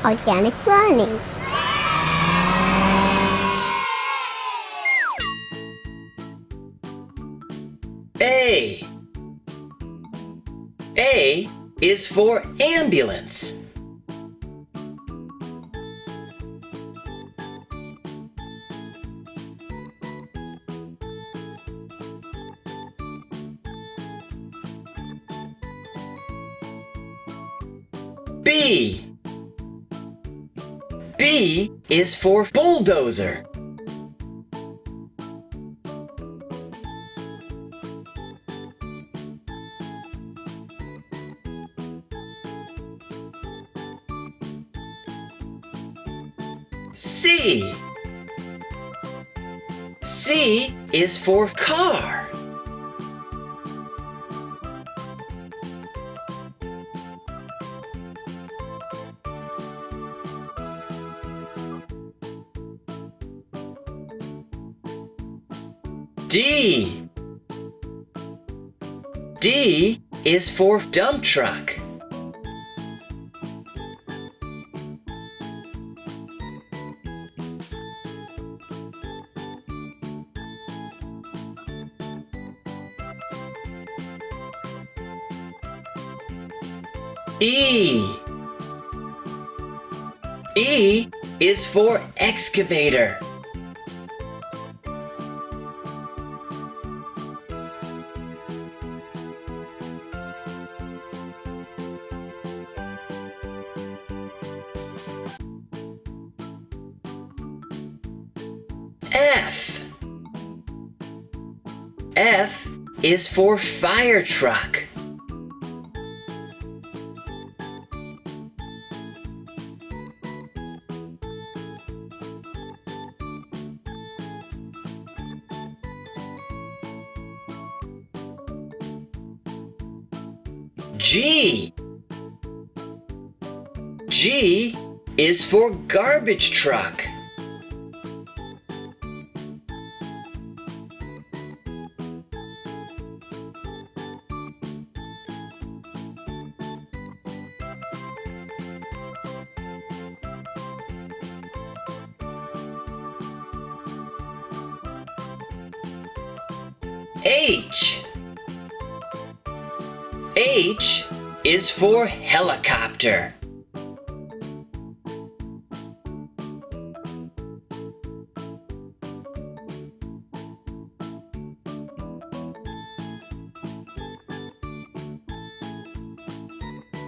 organic learning. A. A is for ambulance. B. B is for bulldozer. C. C is for car. D. D is for dump truck. E. E is for excavator. F. F is for fire truck. G. G is for garbage truck. H. H is for helicopter.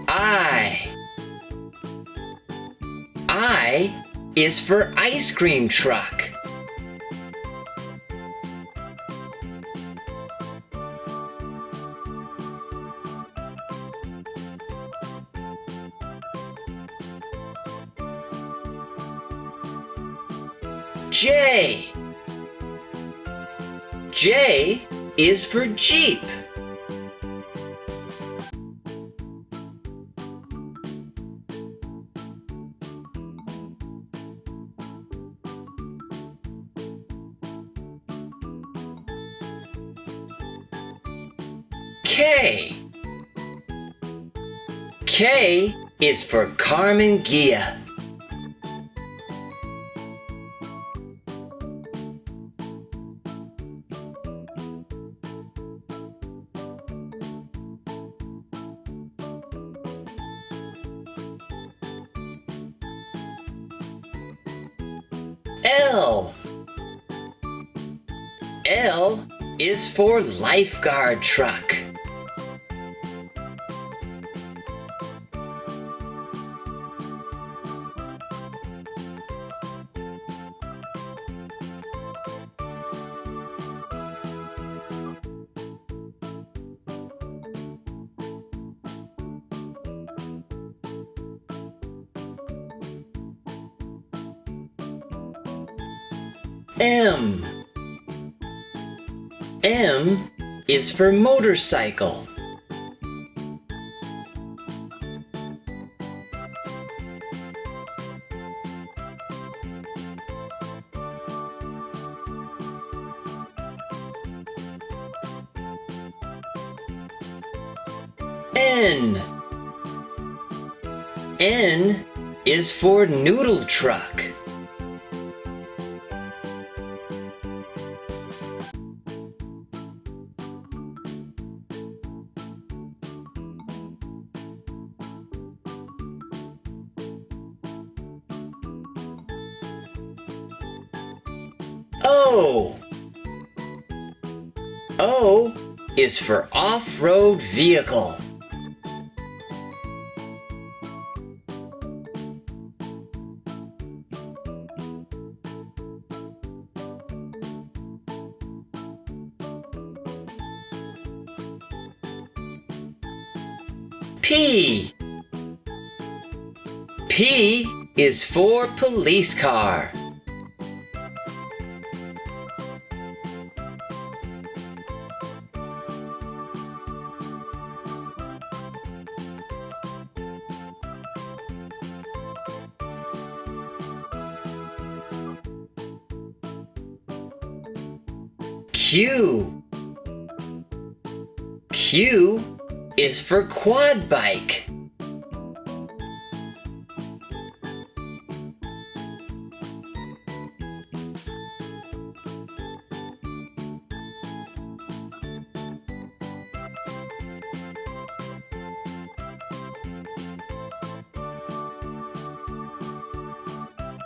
I. I is for ice cream truck. J. J is for Jeep. K. K is for Karmann Ghia. L. L is for Lifeguard Truck. M. M is for motorcycle. N. N is for Noodle Truck. O. O is for off-road vehicle. P. P is for police car. Q. Q is for quad bike.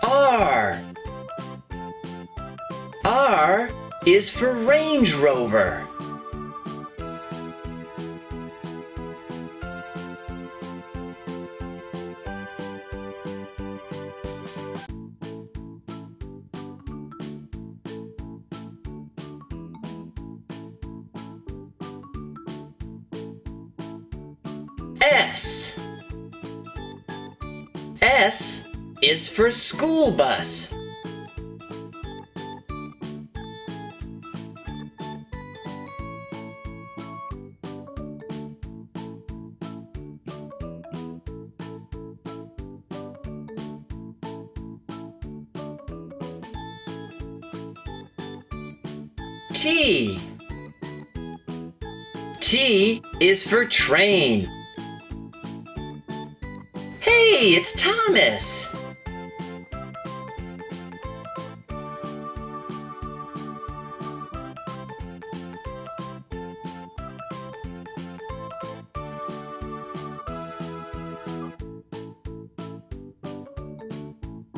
R. R is for Range Rover. S. S is for school bus. T. T is for train. Hey, it's Thomas!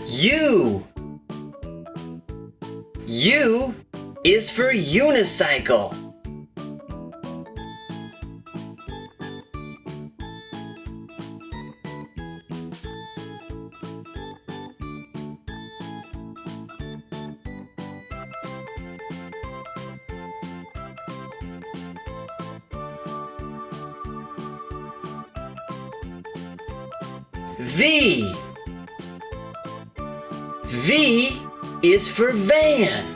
U. U is for unicycle. V. V is for van.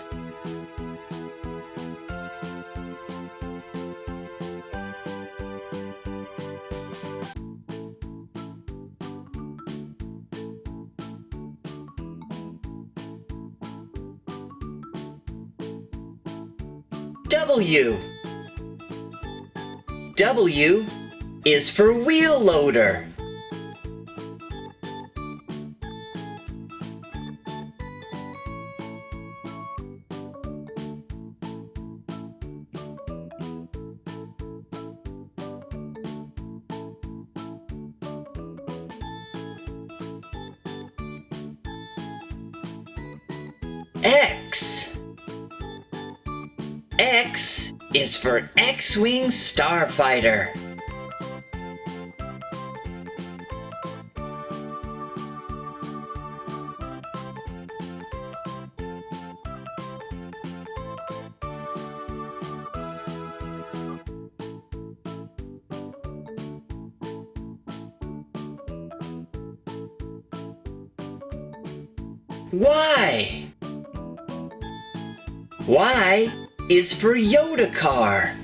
W. W is for wheel loader. X. X is for X-Wing Starfighter. Y. Y is for Yoda Car.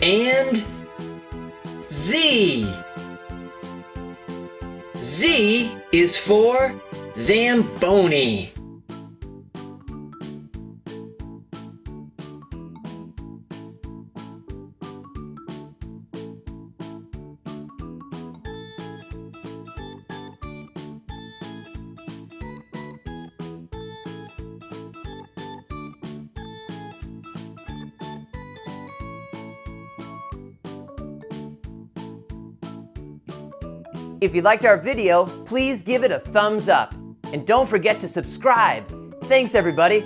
And Z. Z is for Zamboni. If you liked our video, please give it a thumbs up. And don't forget to subscribe. Thanks, everybody.